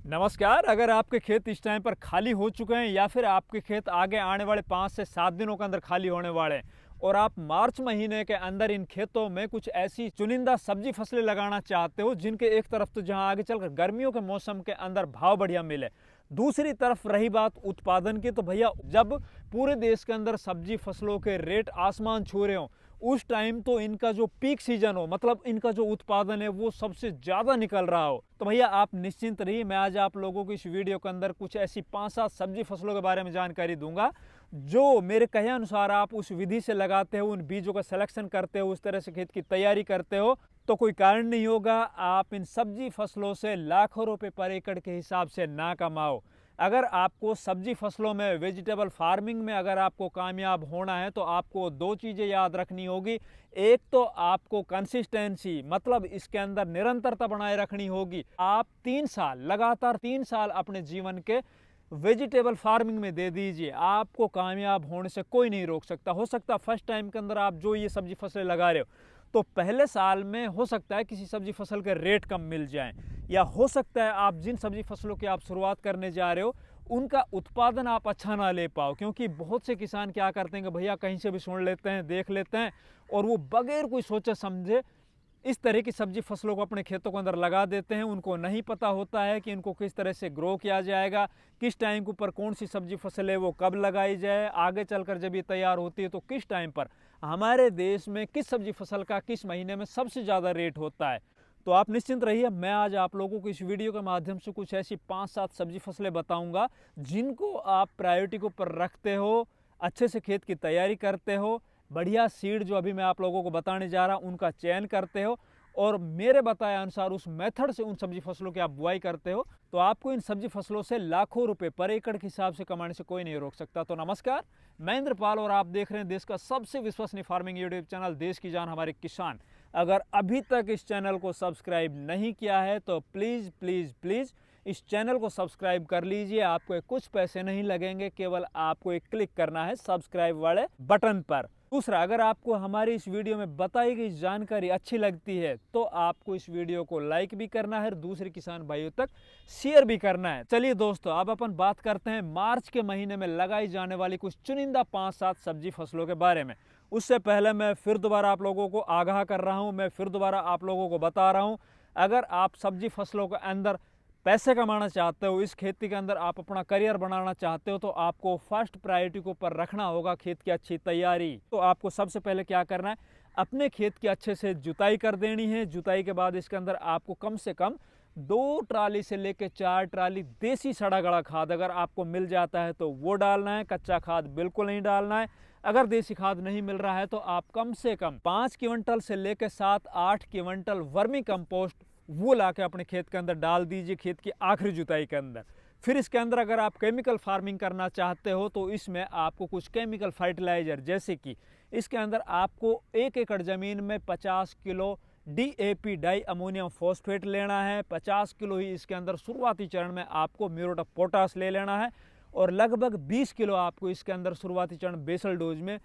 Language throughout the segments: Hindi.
नमस्कार। अगर आपके खेत इस टाइम पर खाली हो चुके हैं या फिर आपके खेत आगे आने वाले 5 से 7 दिनों के अंदर खाली होने वाले हैं और आप मार्च महीने के अंदर इन खेतों में कुछ ऐसी चुनिंदा सब्जी फसलें लगाना चाहते हो जिनके एक तरफ तो जहां आगे चलकर गर्मियों के मौसम के अंदर भाव बढ़िया मिले, दूसरी तरफ रही बात उत्पादन की, तो भैया जब पूरे देश के अंदर सब्जी फसलों के रेट आसमान छू रहे हो उस टाइम तो इनका जो पीक सीजन हो, मतलब इनका जो उत्पादन है वो सबसे ज़्यादा निकल रहा हो, तो भैया आप निश्चिंत रहिए। मैं आज आप लोगों को इस वीडियो के अंदर कुछ ऐसी 5-7 सब्जी फसलों के बारे में जानकारी दूंगा जो मेरे कहे अनुसार आप उस विधि से लगाते हो, उन बीजों का सिलेक्शन करते हो, उस तरह से खेत की तैयारी करते हो तो कोई कारण नहीं होगा आप इन सब्जी फसलों से लाखों रुपए पर एकड़ के हिसाब से ना कमाओ। अगर आपको सब्जी फसलों में, वेजिटेबल फार्मिंग में अगर आपको कामयाब होना है तो आपको दो चीज़ें याद रखनी होगी। एक तो आपको कंसिस्टेंसी, मतलब इसके अंदर निरंतरता बनाए रखनी होगी। आप 3 साल लगातार 3 साल अपने जीवन के वेजिटेबल फार्मिंग में दे दीजिए, आपको कामयाब होने से कोई नहीं रोक सकता। हो सकता फर्स्ट टाइम के अंदर आप जो ये सब्जी फसलें लगा रहे हो तो पहले साल में हो सकता है किसी सब्जी फसल के रेट कम मिल जाएं, या हो सकता है आप जिन सब्जी फसलों की आप शुरुआत करने जा रहे हो उनका उत्पादन आप अच्छा ना ले पाओ, क्योंकि बहुत से किसान क्या करते हैं कि भैया कहीं से भी सुन लेते हैं, देख लेते हैं और वो बगैर कोई सोचे समझे इस तरह की सब्जी फसलों को अपने खेतों के अंदर लगा देते हैं। उनको नहीं पता होता है कि इनको किस तरह से ग्रो किया जाएगा, किस टाइम के ऊपर कौन सी सब्जी फसल है वो कब लगाई जाए, आगे चलकर जब ये तैयार होती है तो किस टाइम पर हमारे देश में किस सब्जी फसल का किस महीने में सबसे ज़्यादा रेट होता है। तो आप निश्चिंत रहिए, मैं आज आप लोगों को इस वीडियो के माध्यम से कुछ ऐसी 5-7 सब्जी फसलें बताऊंगा जिनको आप प्रायोरिटी के ऊपर रखते हो, अच्छे से खेत की तैयारी करते हो, बढ़िया सीड जो अभी मैं आप लोगों को बताने जा रहा हूँ उनका चयन करते हो और मेरे बताए अनुसार उस मेथड से उन सब्जी फसलों की आप बुआई करते हो तो आपको इन सब्जी फसलों से लाखों रुपए पर एकड़ के हिसाब से कमाने से कोई नहीं रोक सकता। तो नमस्कार, मैं इंद्रपाल और आप देख रहे हैं देश का सबसे विश्वसनीय फार्मिंग यूट्यूब चैनल देश की जान हमारे किसान। अगर अभी तक इस चैनल को सब्सक्राइब नहीं किया है तो प्लीज़ प्लीज़ प्लीज़ इस चैनल को सब्सक्राइब कर लीजिए। आपको कुछ पैसे नहीं लगेंगे, केवल आपको एक क्लिक करना है सब्सक्राइब वाले बटन पर। दूसरा, अगर आपको हमारी इस वीडियो में बताई गई जानकारी अच्छी लगती है तो आपको इस वीडियो को लाइक भी करना है और दूसरे किसान भाइयों तक शेयर भी करना है। चलिए दोस्तों, अब अपन बात करते हैं मार्च के महीने में लगाई जाने वाली कुछ चुनिंदा 5-7 सब्जी फसलों के बारे में। उससे पहले मैं फिर दोबारा आप लोगों को आगाह कर रहा हूँ, मैं फिर दोबारा आप लोगों को बता रहा हूँ, अगर आप सब्जी फसलों के अंदर पैसे कमाना चाहते हो, इस खेती के अंदर आप अपना करियर बनाना चाहते हो तो आपको फर्स्ट प्रायोरिटी को ऊपर रखना होगा खेत की अच्छी तैयारी। तो आपको सबसे पहले क्या करना है, अपने खेत की अच्छे से जुताई कर देनी है। जुताई के बाद इसके अंदर आपको कम से कम 2 ट्राली से लेकर 4 ट्राली देसी सड़ा गला खाद अगर आपको मिल जाता है तो वो डालना है, कच्चा खाद बिल्कुल नहीं डालना है। अगर देसी खाद नहीं मिल रहा है तो आप कम से कम 5 क्विंटल से लेकर 7-8 क्विंटल वर्मी कंपोस्ट वो लाके अपने खेत के अंदर डाल दीजिए खेत की आखिरी जुताई के अंदर। फिर इसके अंदर अगर आप केमिकल फार्मिंग करना चाहते हो तो इसमें आपको कुछ केमिकल फर्टिलाइजर, जैसे कि इसके अंदर आपको 1 एकड़ ज़मीन में 50 kilo DAP di ammonium phosphate लेना है, 50 किलो ही इसके अंदर शुरुआती चरण में आपको म्यूरेट ऑफ पोटाश ले लेना है और लगभग 20 किलो आपको इसके अंदर शुरुआती चरण बेसल डोज में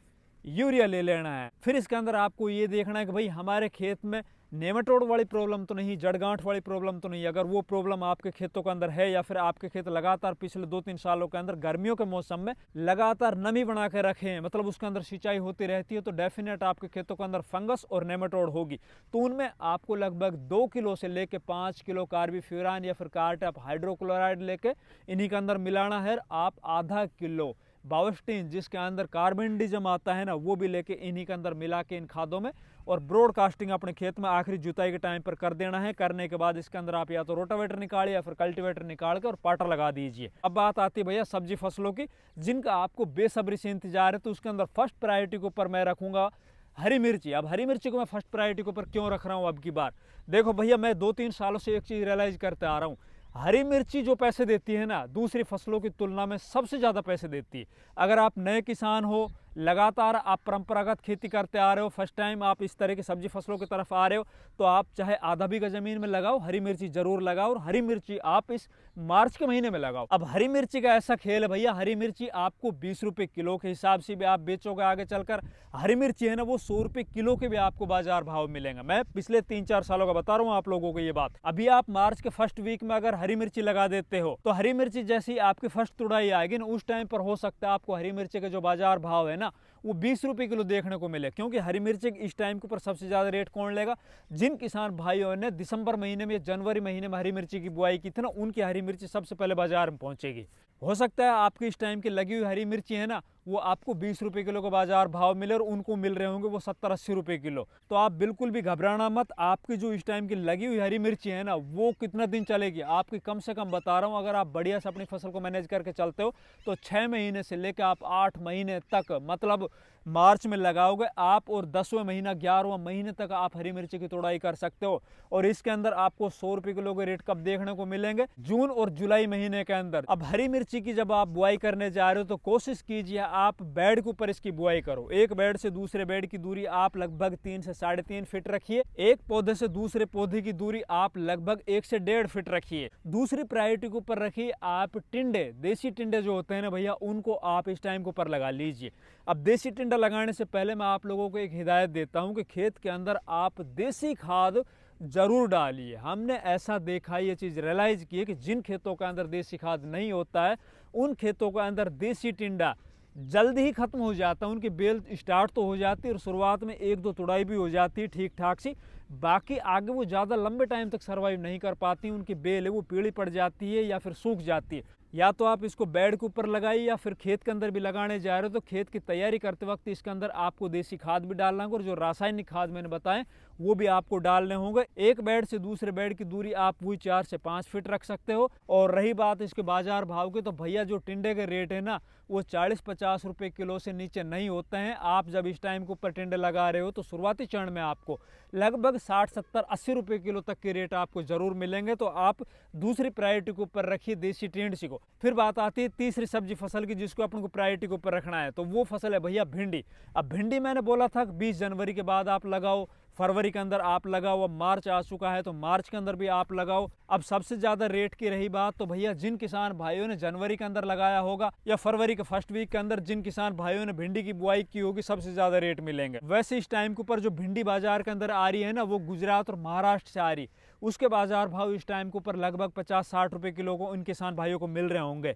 यूरिया ले लेना है। फिर इसके अंदर आपको ये देखना है कि भाई हमारे खेत में नेमाटोड वाली प्रॉब्लम तो नहीं, जड़गांठ वाली प्रॉब्लम तो नहीं। अगर वो प्रॉब्लम आपके खेतों के अंदर है या फिर आपके खेत लगातार पिछले 2-3 सालों के अंदर गर्मियों के मौसम में लगातार नमी बना के रखे हैं, मतलब उसके अंदर सिंचाई होती रहती है, तो डेफिनेट आपके खेतों के अंदर फंगस और नेमाटोड होगी। तो उनमें आपको लगभग 2 किलो से लेके 5 किलो कार्बीफ्यूरान या फिर कार्टप हाइड्रोक्लोराइड लेके इन्हीं के अंदर मिलाना है। आप आधा किलो बावस्टीन जिसके अंदर कार्बेंडिज्म आता है ना, वो भी लेके इन्हीं के अंदर मिला के इन खादों में और ब्रॉडकास्टिंग अपने खेत में आखिरी जुताई के टाइम पर कर देना है। करने के बाद इसके अंदर आप या तो रोटावेटर निकालिए या फिर कल्टीवेटर निकाल के और पाटर लगा दीजिए। अब बात आती है भैया सब्जी फसलों की जिनका आपको बेसब्री से इंतजार है, तो उसके अंदर फर्स्ट प्रायोरिटी के ऊपर मैं रखूंगा हरी मिर्ची। अब हरी मिर्ची को मैं फर्स्ट प्रायोरिटी के ऊपर क्यों रख रहा हूँ अब की बार, देखो भैया मैं 2-3 सालों से एक चीज़ रियलाइज करते आ रहा हूँ, हरी मिर्ची जो पैसे देती है ना दूसरी फसलों की तुलना में सबसे ज़्यादा पैसे देती है। अगर आप नए किसान हो लगातार आप परंपरागत खेती करते आ रहे हो, फर्स्ट टाइम आप इस तरह की सब्जी फसलों की तरफ आ रहे हो, तो आप चाहे आधा बीघा ज़मीन में लगाओ, हरी मिर्ची ज़रूर लगाओ। और हरी मिर्ची आप इस मार्च के महीने में लगाओ। अब हरी मिर्ची का ऐसा खेल है भैया, हरी मिर्ची आपको 20 रुपये किलो के हिसाब से भी आप बेचोगे आगे चलकर। हरी मिर्ची है ना, वो 100 रुपये किलो के भी आपको बाजार भाव मिलेंगे। मैं पिछले 3-4 सालों का बता रहा हूँ आप लोगों को ये बात। अभी आप मार्च के फर्स्ट वीक में अगर हरी मिर्ची लगा देते हो, तो हरी मिर्ची जैसी आपकी फर्स्ट तुड़ाई आएगी ना, उस टाइम पर हो सकता है आपको हरी मिर्ची के जो बाजार भाव है ना, वो 20 रुपये किलो देखने को मिले। क्योंकि हरी मिर्ची इस टाइम के ऊपर सबसे ज़्यादा रेट कौन लेगा? जिन किसान भाइयों ने दिसंबर महीने में या जनवरी महीने में हरी मिर्ची की बुआई की थी ना, उनकी हरी मिर्ची सबसे पहले बाजार में पहुंचेगी। हो सकता है आपकी इस टाइम की लगी हुई हरी मिर्ची है ना, वो आपको 20 रुपये किलो का बाजार भाव मिले और उनको मिल रहे होंगे वो 70-80 रुपये किलो। तो आप बिल्कुल भी घबराना मत। आपकी जो इस टाइम की लगी हुई हरी मिर्ची है ना, वो कितना दिन चलेगी आपकी? कम से कम बता रहा हूँ, अगर आप बढ़िया से अपनी फसल को मैनेज करके चलते हो तो 6 महीने से लेकर आप 8 महीने तक, मतलब मार्च में लगाओगे आप और 10वें महीना 11वां महीने तक आप हरी मिर्ची की तोड़ाई कर सकते हो। और इसके अंदर आपको 100 रुपये किलो के रेट कब देखने को मिलेंगे? जून और जुलाई महीने के अंदर। अब हरी मिर्ची की जब आप बुआई करने जा रहे हो तो कोशिश कीजिए आप बेड के ऊपर इसकी बुआई करो। एक बेड से दूसरे बेड की दूरी आप लगभग 3 से 3.5 फीट रखिए। एक पौधे से दूसरे पौधे की दूरी आप लगभग 1 से 1.5 फीट रखिए। दूसरी प्रायोरिटी के ऊपर रखिए आप टिंडे, देसी टिंडे जो होते हैं ना भैया, उनको आप इस टाइम के ऊपर लगा लीजिए। अब देसी टिंडा लगाने से पहले मैं आप लोगों को एक हिदायत देता हूं कि खेत के अंदर आप देसी खाद जरूर डालिए। हमने ऐसा देखा, ये चीज़ रियलाइज की है कि जिन खेतों के अंदर देसी खाद नहीं होता है, उन खेतों के अंदर देसी टिंडा जल्दी ही खत्म हो जाता है। उनकी बेल स्टार्ट तो हो जाती है और शुरुआत में 1-2 तुड़ाई भी हो जाती है ठीक ठाक सी, बाकी आगे वो ज़्यादा लंबे टाइम तक सर्वाइव नहीं कर पाती। उनकी बेल है वो पीली पड़ जाती है या फिर सूख जाती है। या तो आप इसको बेड के ऊपर लगाइए या फिर खेत के अंदर भी लगाने जा रहे हो तो खेत की तैयारी करते वक्त इसके अंदर आपको देसी खाद भी डालना होगा और जो रासायनिक खाद मैंने बताएं वो भी आपको डालने होंगे। एक बेड से दूसरे बेड की दूरी आप वही 4 से 5 फीट रख सकते हो। और रही बात इसके बाजार भाव की, तो भैया जो टिंडे के रेट है ना, वो 40-50 रुपये किलो से नीचे नहीं होते हैं। आप जब इस टाइम के ऊपर टिंडे लगा रहे हो तो शुरुआती चरण में आपको लगभग 60-70-80 रुपये किलो तक के रेट आपको जरूर मिलेंगे। तो आप दूसरी प्रायोरिटी के ऊपर रखिए देसी टिंडसी को। फिर बात आती है तीसरी सब्जी फसल की, जिसको अपन को प्रायोरिटी के ऊपर रखना है, तो वो फसल है भैया भिंडी। अब भिंडी मैंने बोला था 20 जनवरी के बाद आप लगाओ, फरवरी के अंदर आप लगाओ। अब मार्च आ चुका है तो मार्च के अंदर भी आप लगाओ। अब सबसे ज़्यादा रेट की रही बात, तो भैया जिन किसान भाइयों ने जनवरी के अंदर लगाया होगा या फरवरी के फर्स्ट वीक के अंदर जिन किसान भाइयों ने भिंडी की बुआई की होगी, सबसे ज़्यादा रेट मिलेंगे। वैसे इस टाइम के ऊपर जो भिंडी बाजार के अंदर आ रही है ना, वो गुजरात और महाराष्ट्र से आ रही, उसके बाजार भाव इस टाइम के ऊपर लगभग 50-60 रुपये किलो को इन किसान भाइयों को मिल रहे होंगे।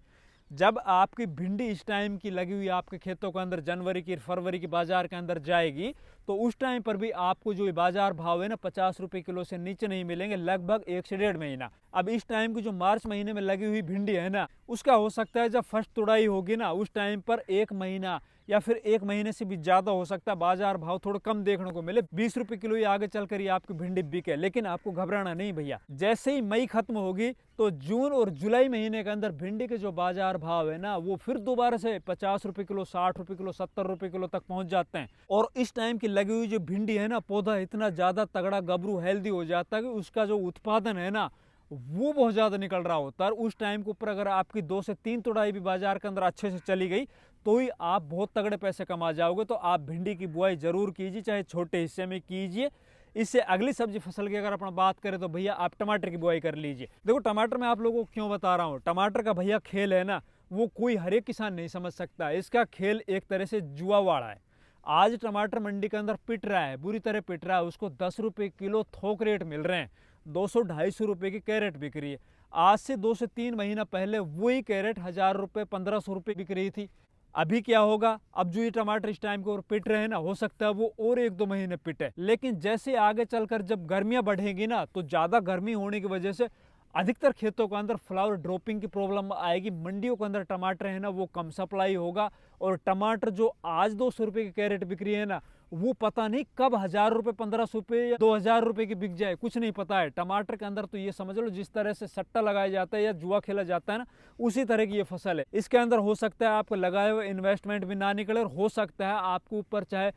जब आपकी भिंडी इस टाइम की लगी हुई आपके खेतों के अंदर जनवरी की फरवरी की बाजार के अंदर जाएगी, तो उस टाइम पर भी आपको जो बाजार भाव है ना 50 रुपये किलो से नीचे नहीं मिलेंगे, लगभग 1 से 1.5 महीना। अब इस टाइम की जो मार्च महीने में लगी हुई भिंडी है ना, उसका हो सकता है जब फर्स्ट तुड़ाई होगी ना, उस टाइम पर 1 महीना या फिर 1 महीने से भी ज़्यादा हो सकता है बाजार भाव थोड़ा कम देखने को मिले, 20 रुपये किलो ही आगे चलकर ही आपकी भिंडी बिके। लेकिन आपको घबराना नहीं भैया, जैसे ही मई खत्म होगी तो जून और जुलाई महीने के अंदर भिंडी के जो बाजार भाव है ना, वो फिर दोबारा से 50 रुपये किलो, 60 रुपये किलो, 70 रुपये किलो तक पहुंच जाते हैं। और इस टाइम की लगी हुई जो भिंडी है ना, पौधा इतना ज़्यादा तगड़ा गबरू हेल्दी हो जाता है कि उसका जो उत्पादन है ना, वो बहुत ज़्यादा निकल रहा होता है। उस टाइम के ऊपर अगर आपकी 2 से 3 तुड़ाई भी बाजार के अंदर अच्छे से चली गई तो ही आप बहुत तगड़े पैसे कमा जाओगे। तो आप भिंडी की बुआई जरूर कीजिए, चाहे छोटे हिस्से में कीजिए। इससे अगली सब्जी फसल की अगर अपन बात करें तो भैया आप टमाटर की बुआई कर लीजिए। देखो टमाटर मैं आप लोगों को क्यों बता रहा हूँ, टमाटर का भैया खेल है ना, वो कोई हर एक किसान नहीं समझ सकता। इसका खेल एक तरह से जुआ वाला है। आज टमाटर मंडी के अंदर पिट रहा है, बुरी तरह पिट रहा है, उसको 10 रुपये किलो थोक रेट मिल रहे हैं, 200-250 रुपये की कैरेट बिक रही है। आज से 2 से 3 महीना पहले वही कैरेट 1000 रुपये 1500 रुपये बिक रही थी। अभी क्या होगा, अब जो ये टमाटर इस टाइम को पिट रहे हैं ना, हो सकता है वो और 1-2 महीने पिटे। लेकिन जैसे आगे चलकर जब गर्मियां बढ़ेगी ना, तो ज़्यादा गर्मी होने की वजह से अधिकतर खेतों के अंदर फ्लावर ड्रॉपिंग की प्रॉब्लम आएगी। मंडियों के अंदर टमाटर है ना, वो कम सप्लाई होगा और टमाटर जो आज 200 रुपये की कैरेट बिक रही है ना, वो पता नहीं कब 1000 रुपये, 1500 रुपये या 2000 रुपये की बिक जाए, कुछ नहीं पता है। टमाटर के अंदर तो ये समझ लो जिस तरह से सट्टा लगाया जाता है या जुआ खेला जाता है ना, उसी तरह की ये फसल है। इसके अंदर हो सकता है आपको लगाए हुए इन्वेस्टमेंट भी ना निकले और हो सकता है आपके ऊपर चाहे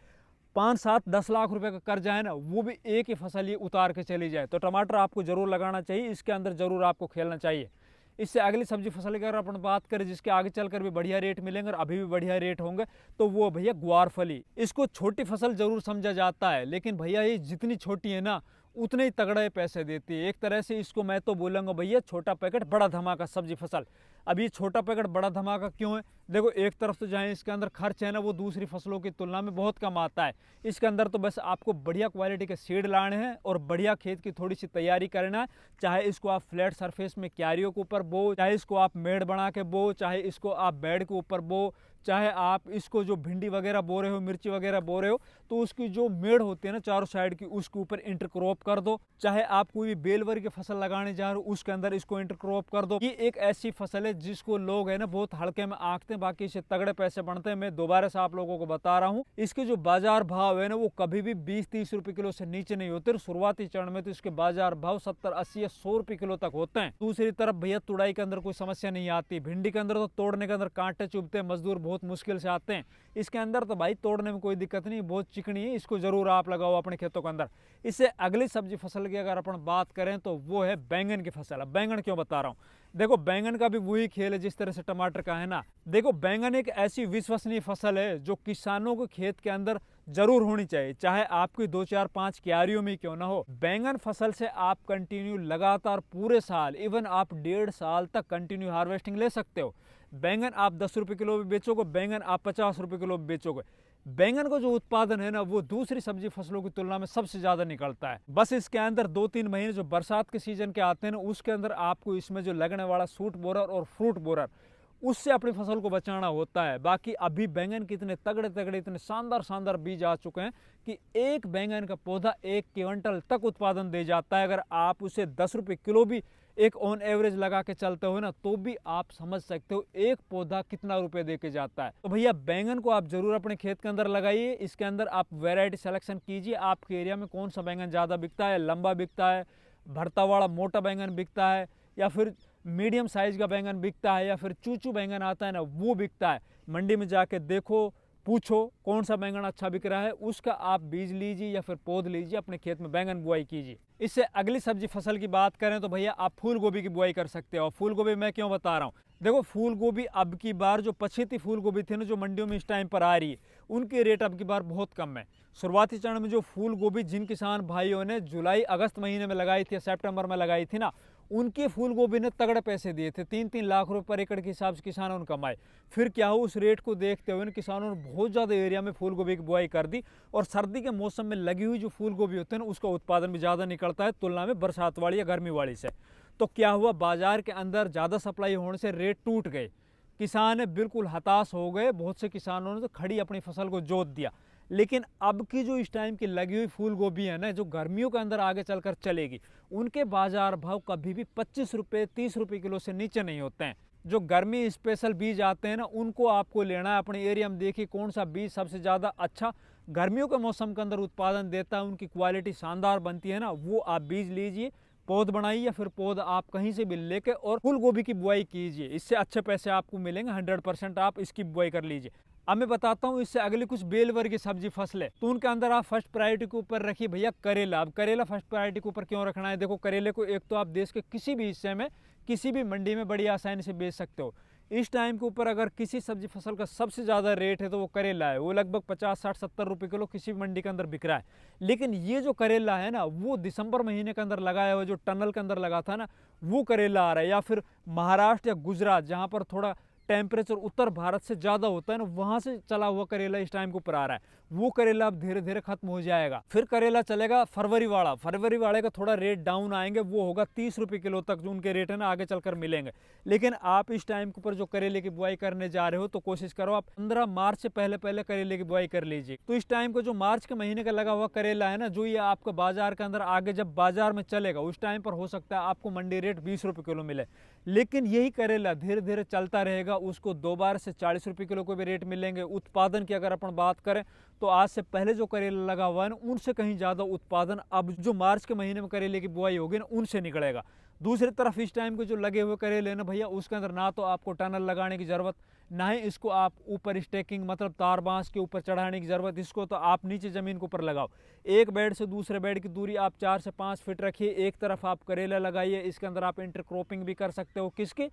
5-7-10 लाख रुपए का कर्जा है ना, वो भी एक ही फसल ये उतार के चली जाए। तो टमाटर आपको जरूर लगाना चाहिए, इसके अंदर जरूर आपको खेलना चाहिए। इससे अगली सब्जी फसल की अगर अपन बात करें जिसके आगे चलकर भी बढ़िया रेट मिलेंगे और अभी भी बढ़िया रेट होंगे, तो वो भैया ग्वारफली। इसको छोटी फसल जरूर समझा जाता है, लेकिन भैया ये जितनी छोटी है ना उतने ही तगड़े पैसे देती है। एक तरह से इसको मैं तो बोलूँगा भैया छोटा पैकेट बड़ा धमाका सब्जी फसल। अब ये छोटा पैकेट बड़ा धमाका क्यों है? देखो, एक तरफ तो जहाँ इसके अंदर खर्च है ना वो दूसरी फसलों की तुलना में बहुत कम आता है। इसके अंदर तो बस आपको बढ़िया क्वालिटी के सीड लाने हैं और बढ़िया खेत की थोड़ी सी तैयारी करना है। चाहे इसको आप फ्लैट सरफेस में क्यारियों के ऊपर बो, चाहे इसको आप मेड़ बना के बो, चाहे इसको आप बेड के ऊपर बो, चाहे आप इसको जो भिंडी वगैरह बो रहे हो, मिर्ची वगैरह बो रहे हो, तो उसकी जो मेड़ होती है ना चारों साइड की, उसके ऊपर इंटरक्रॉप कर दो। चाहे आप कोई भी बेलवर की फसल लगाने जा रहे हो उसके अंदर इसको इंटरक्रॉप कर दो। ये एक ऐसी फसल है जिसको लोग है ना बहुत हल्के में आंकते हैं, बाकी इससे तगड़े पैसे बनते हैं। मैं दोबारा से आप लोगों को बता रहा हूँ, इसके जो बाजार भाव है ना वो कभी भी 20-30 रुपए किलो से नीचे नहीं होते। शुरुआती चरण में तो इसके बाजार भाव 70, 80 या 100 रुपए किलो तक होते हैं। दूसरी तरफ भैया तुड़ाई के अंदर कोई समस्या नहीं आती। भिंडी के अंदर तो तोड़ने के अंदर कांटे चुभते हैं, मजदूर बहुत मुश्किल से आते हैं। इसके अंदर तो भाई तोड़ने में कोई दिक्कत नहीं, बहुत चिकनी है, इसको जरूर आप लगाओ अपने खेतों के अंदर। इससे अगली सब्जी फसल की अगर अपन बात करें तो वो है बैंगन की फसल। अब बैंगन क्यों बता रहा हूँ? देखो, बैंगन का भी वही खेल है जिस तरह से टमाटर का है ना। देखो, बैंगन एक ऐसी विश्वसनीय फसल है जो किसानों को खेत के अंदर जरूर होनी चाहिए, चाहे आपकी 2, 4, 5 क्यारियों में क्यों ना हो। बैंगन फसल से आप कंटिन्यू लगातार पूरे साल, इवन आप 1.5 साल तक कंटिन्यू हार्वेस्टिंग ले सकते हो। बैंगन आप 10 रुपए किलो भी बेचोगे, बैंगन आप 50 रुपए किलो भी बेचोगे। बैंगन का जो उत्पादन है ना वो दूसरी सब्जी फसलों की तुलना में सबसे ज्यादा निकलता है। बस इसके अंदर 2-3 महीने जो बरसात के सीजन के आते हैं ना उसके अंदर आपको इसमें जो लगने वाला सूट बोरर और फ्रूट बोरर उससे अपनी फसल को बचाना होता है। बाकी अभी बैंगन के इतने तगड़े तगड़े, इतने शानदार शानदार बीज आ चुके हैं कि एक बैंगन का पौधा 1 क्विंटल तक उत्पादन दे जाता है। अगर आप उसे 10 रुपए किलो भी एक ऑन एवरेज लगा के चलते हो ना तो भी आप समझ सकते हो एक पौधा कितना रुपए दे के जाता है। तो भैया बैंगन को आप जरूर अपने खेत के अंदर लगाइए। इसके अंदर आप वैरायटी सिलेक्शन कीजिए, आपके एरिया में कौन सा बैंगन ज़्यादा बिकता है, लंबा बिकता है, भरता वाला मोटा बैंगन बिकता है, या फिर मीडियम साइज का बैंगन बिकता है, या फिर चूचू बैंगन आता है ना वो बिकता है। मंडी में जाके देखो, पूछो कौन सा बैंगन अच्छा बिक रहा है, उसका आप बीज लीजिए या फिर पौध लीजिए, अपने खेत में बैंगन बुआई कीजिए। इससे अगली सब्जी फसल की बात करें तो भैया आप फूल गोभी की बुआई कर सकते हो। फूल गोभी मैं क्यों बता रहा हूँ? देखो, फूल गोभी अब की बार जो पछेती फूल गोभी थी ना जो मंडियों में इस टाइम पर आ रही है, उनके रेट अब की बार बहुत कम है। शुरुआती चरण में जो फूल गोभी जिन किसान भाइयों ने जुलाई अगस्त महीने में लगाई थी, सितंबर में लगाई थी ना, उनकी फूल गोभी ने तगड़े पैसे दिए थे। 3-3 लाख रुपए पर एकड़ के हिसाब से किसानों ने कमाए। फिर क्या हो, उस रेट को देखते हुए किसानों ने बहुत ज़्यादा एरिया में फूल गोभी की बुआई कर दी और सर्दी के मौसम में लगी हुई जो फूल गोभी होती है ना उसका उत्पादन भी ज़्यादा निकलता है तुलना में बरसात वाली या गर्मी वाली से। तो क्या हुआ, बाजार के अंदर ज़्यादा सप्लाई होने से रेट टूट गए, किसान बिल्कुल हताश हो गए। बहुत से किसानों ने तो खड़ी अपनी फसल को जोत दिया। लेकिन अब की जो इस टाइम की लगी हुई फूल गोभी है ना, जो गर्मियों के अंदर आगे चलकर चलेगी, उनके बाजार भाव कभी भी 25 रुपये 30 रुपये किलो से नीचे नहीं होते हैं। जो गर्मी स्पेशल बीज आते हैं ना उनको आपको लेना है। अपने एरिया में देखिए कौन सा बीज सबसे ज़्यादा अच्छा गर्मियों के मौसम के अंदर उत्पादन देता है, उनकी क्वालिटी शानदार बनती है ना, वो आप बीज लीजिए, पौध बनाइए या फिर पौध आप कहीं से भी लेके और फूल गोभी की बुआई कीजिए। इससे अच्छे पैसे आपको मिलेंगे, 100% आप इसकी बुआई कर लीजिए। अब मैं बताता हूँ इससे अगली कुछ बेल वर्ग की सब्जी फसलें, तो उनके अंदर आप फर्स्ट प्रायोरिटी के ऊपर रखिए भैया करेला। अब करेला फर्स्ट प्रायोरिटी के ऊपर क्यों रखना है? देखो, करेले को एक तो आप देश के किसी भी हिस्से में किसी भी मंडी में बड़ी आसानी से बेच सकते हो। इस टाइम के ऊपर अगर किसी सब्जी फसल का सबसे ज़्यादा रेट है तो वो करेला है। वो लगभग 50, 60, 70 रुपये किलो किसी भी मंडी के अंदर बिक रहा है। लेकिन ये जो करेला है ना वो दिसंबर महीने के अंदर लगाया हुआ, जो टनल के अंदर लगा था ना, वो करेला आ रहा है। या फिर महाराष्ट्र या गुजरात जहाँ पर थोड़ा टेम्परेचर उत्तर भारत से ज़्यादा होता है ना, वहाँ से चला हुआ करेला इस टाइम के ऊपर आ रहा है। वो करेला अब धीरे धीरे खत्म हो जाएगा। फिर करेला चलेगा फरवरी वाले का थोड़ा रेट डाउन आएंगे, वो होगा 30 रुपये किलो तक जो उनके रेट है ना आगे चलकर मिलेंगे। लेकिन आप इस टाइम के ऊपर जो करेले की बुआई करने जा रहे हो तो कोशिश करो आप 15 मार्च से पहले पहले करेले की बुआई कर लीजिए। तो इस टाइम को जो मार्च के महीने का लगा हुआ करेला है ना, जो ये आपका बाजार के अंदर आगे जब बाजार में चलेगा उस टाइम पर हो सकता है आपको मंडी रेट 20 रुपये किलो मिले। लेकिन यही करेला धीरे धीरे चलता रहेगा, उसको दोबारा से 40 रुपये किलो को भी रेट मिलेंगे। उत्पादन की अगर अपन बात करें तो आज से पहले जो करेला लगा हुआ है ना उनसे कहीं ज़्यादा उत्पादन अब जो मार्च के महीने में करेले की बुआई होगी ना उनसे निकलेगा। दूसरी तरफ इस टाइम के जो लगे हुए करेले ना भैया, उसके अंदर ना तो आपको टनल लगाने की ज़रूरत, ना ही इसको आप ऊपर स्टेकिंग मतलब तार बांस के ऊपर चढ़ाने की ज़रूरत। इसको तो आप नीचे ज़मीन के ऊपर लगाओ। एक बेड से दूसरे बेड की दूरी आप 4 से 5 फीट रखिए। एक तरफ आप करेला लगाइए। इसके अंदर आप इंटरक्रॉपिंग भी कर सकते हो। किसकी?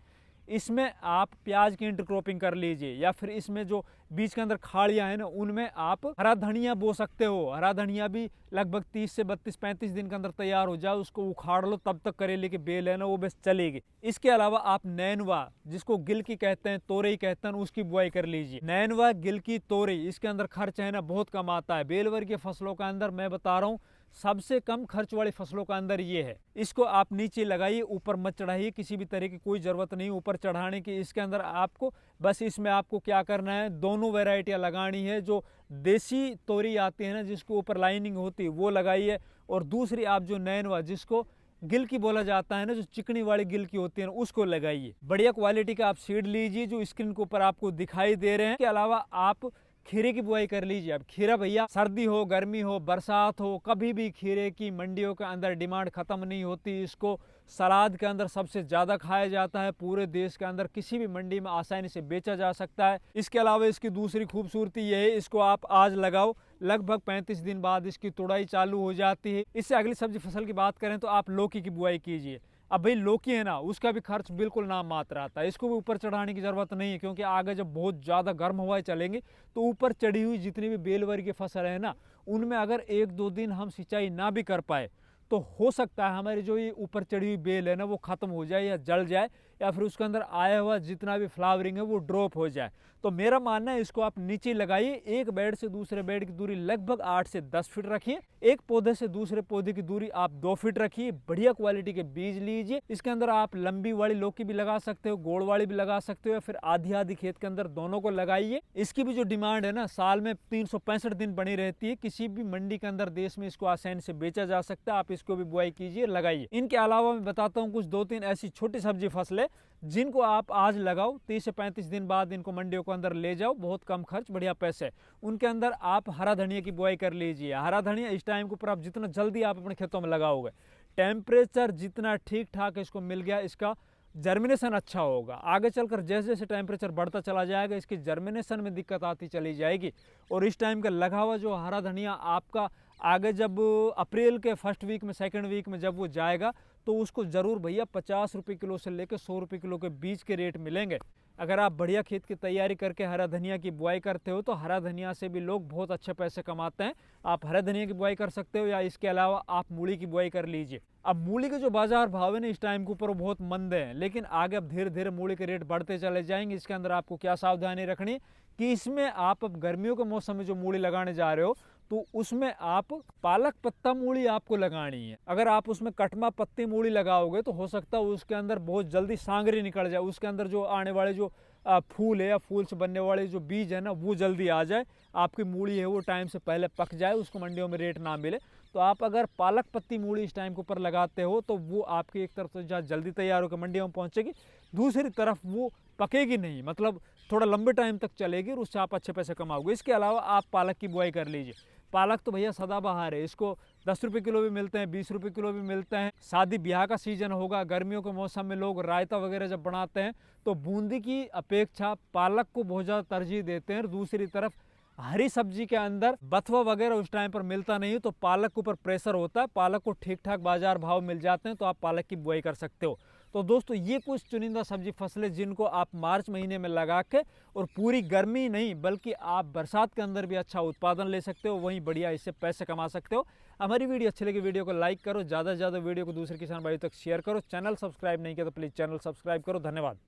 इसमें आप प्याज की इंटरक्रॉपिंग कर लीजिए, या फिर इसमें जो बीच के अंदर खाड़ियाँ हैं ना, उनमें आप हरा धनिया बो सकते हो। हरा धनिया भी लगभग 30 से 32-35 दिन के अंदर तैयार हो जाए, उसको उखाड़ लो, तब तक करेले की बेल है ना वो बस चलेगी। इसके अलावा आप नैनवा, जिसको गिलकी कहते हैं, तोरई कहते हैं, उसकी बुआई कर लीजिए। नैनवा, गिलकी, तोरई, इसके अंदर खर्च है ना बहुत कम आता है। बेलवर के फसलों का अंदर मैं बता रहा हूँ सबसे कम खर्च वाली फसलों का अंदर ये है। इसको आप नीचे लगाइए, ऊपर मत चढ़ाइए, किसी भी तरह की कोई ज़रूरत नहीं ऊपर चढ़ाने की। इसके अंदर आपको बस इसमें आपको क्या करना है, दोनों वैरायटियाँ लगानी है। जो देसी तोरी आती है ना, जिसको ऊपर लाइनिंग होती है, वो लगाइए। और दूसरी आप जो नैनवा, जिसको गिलकी बोला जाता है ना, जो चिकनी वाली गिलकी होती है ना, उसको लगाइए। बढ़िया क्वालिटी का आप सीड लीजिए जो स्क्रीन के ऊपर आपको दिखाई दे रहे हैं। इसके अलावा आप खीरे की बुआई कर लीजिए। अब खीरा भैया, सर्दी हो, गर्मी हो, बरसात हो, कभी भी खीरे की मंडियों के अंदर डिमांड ख़त्म नहीं होती। इसको सलाद के अंदर सबसे ज़्यादा खाया जाता है। पूरे देश के अंदर किसी भी मंडी में आसानी से बेचा जा सकता है। इसके अलावा इसकी दूसरी खूबसूरती यह है, इसको आप आज लगाओ, लगभग 35 दिन बाद इसकी तुड़ाई चालू हो जाती है। इससे अगली सब्जी फसल की बात करें तो आप लौकी की बुआई कीजिए। अब भाई लौकी है ना, उसका भी खर्च बिल्कुल नाम मात्र आता है। इसको भी ऊपर चढ़ाने की ज़रूरत नहीं है, क्योंकि आगे जब बहुत ज़्यादा गर्म हवाएं चलेंगी तो ऊपर चढ़ी हुई जितनी भी बेलवर की फसल है ना, उनमें अगर 1-2 दिन हम सिंचाई ना भी कर पाए तो हो सकता है हमारी जो ये ऊपर चढ़ी हुई बेल है ना, वो ख़त्म हो जाए या जल जाए, या फिर उसके अंदर आया हुआ जितना भी फ्लावरिंग है वो ड्रॉप हो जाए। तो मेरा मानना है इसको आप नीचे लगाइए। एक बेड से दूसरे बेड की दूरी लगभग 8 से 10 फीट रखिए। एक पौधे से दूसरे पौधे की दूरी आप 2 फीट रखिए। बढ़िया क्वालिटी के बीज लीजिए। इसके अंदर आप लंबी वाली लौकी भी लगा सकते हो, गोड़ वाली भी लगा सकते हो, या फिर आधी आधी खेत के अंदर दोनों को लगाइए। इसकी भी जो डिमांड है ना, साल में 365 दिन बनी रहती है। किसी भी मंडी के अंदर देश में इसको आसानी से बेचा जा सकता है। आप इसको भी बुआई कीजिए, लगाइए। इनके अलावा मैं बताता हूँ कुछ 2-3 ऐसी छोटी सब्जी फसलें जिनको आप आज लगाओ, 30 से 35 दिन बाद इनको मंडियों के अंदर ले जाओ, बहुत कम खर्च, बढ़िया पैसे। उनके अंदर आप हरा धनिया की बुआई कर लीजिए। हरा धनिया इस टाइम के ऊपर आप जितना जल्दी आप अपने खेतों में लगाओगे, टेम्परेचर जितना ठीक ठाक इसको मिल गया, इसका जर्मिनेशन अच्छा होगा। आगे चलकर जैसे जैसे टेम्परेचर बढ़ता चला जाएगा, इसकी जर्मिनेशन में दिक्कत आती चली जाएगी। और इस टाइम का लगा हुआ जो हरा धनिया आपका आगे जब अप्रैल के फर्स्ट वीक में, सेकंड वीक में जब वो जाएगा, तो उसको ज़रूर भैया 50 रुपये किलो से लेकर 100 रुपये किलो के बीच के रेट मिलेंगे। अगर आप बढ़िया खेत की तैयारी करके हरा धनिया की बुआई करते हो तो हरा धनिया से भी लोग बहुत अच्छे पैसे कमाते हैं। आप हरा धनिया की बुआई कर सकते हो, या इसके अलावा आप मूली की बुआई कर लीजिए। अब मूली के जो बाजार भाव है ना, इस टाइम के ऊपर बहुत मंद हैं, लेकिन आगे अब धीरे धीरे मूली के रेट बढ़ते चले जाएंगे। इसके अंदर आपको क्या सावधानी रखनी कि इसमें आप अब गर्मियों के मौसम में जो मूली लगाने जा रहे हो, तो उसमें आप पालक पत्ता मूली आपको लगानी है। अगर आप उसमें कटमा पत्ती मूली लगाओगे तो हो सकता है उसके अंदर बहुत जल्दी सांगरी निकल जाए, उसके अंदर जो आने वाले जो फूल है या फूल से बनने वाले जो बीज है ना, वो जल्दी आ जाए, आपकी मूली है वो टाइम से पहले पक जाए, उसको मंडियों में रेट ना मिले। तो आप अगर पालक पत्ती मूली इस टाइम के ऊपर लगाते हो तो वो आपकी एक तरफ से जहाँ जल्दी तैयार होकर मंडियों में पहुँचेगी, दूसरी तरफ वो पकेगी नहीं, मतलब थोड़ा लंबे टाइम तक चलेगी और उससे आप अच्छे पैसे कमाओगे। इसके अलावा आप पालक की बुआई कर लीजिए। पालक तो भैया सदाबहार है, इसको 10 रुपये किलो भी मिलते हैं, 20 रुपये किलो भी मिलते हैं। शादी ब्याह का सीजन होगा, गर्मियों के मौसम में लोग रायता वगैरह जब बनाते हैं तो बूंदी की अपेक्षा पालक को बहुत ज़्यादा तरजीह देते हैं। और दूसरी तरफ हरी सब्जी के अंदर बथुआ वगैरह उस टाइम पर मिलता नहीं है, तो पालक के ऊपर प्रेशर होता है, पालक को ठीक ठाक बाजार भाव मिल जाते हैं, तो आप पालक की बुआई कर सकते हो। तो दोस्तों ये कुछ चुनिंदा सब्जी फसलें जिनको आप मार्च महीने में लगा के और पूरी गर्मी नहीं बल्कि आप बरसात के अंदर भी अच्छा उत्पादन ले सकते हो, वहीं बढ़िया इससे पैसे कमा सकते हो। हमारी वीडियो अच्छी लगी, वीडियो को लाइक करो, ज़्यादा से ज़्यादा वीडियो को दूसरे किसान भाइयों तक शेयर करो। चैनल सब्सक्राइब नहीं किया तो प्लीज़ चैनल सब्सक्राइब करो। धन्यवाद।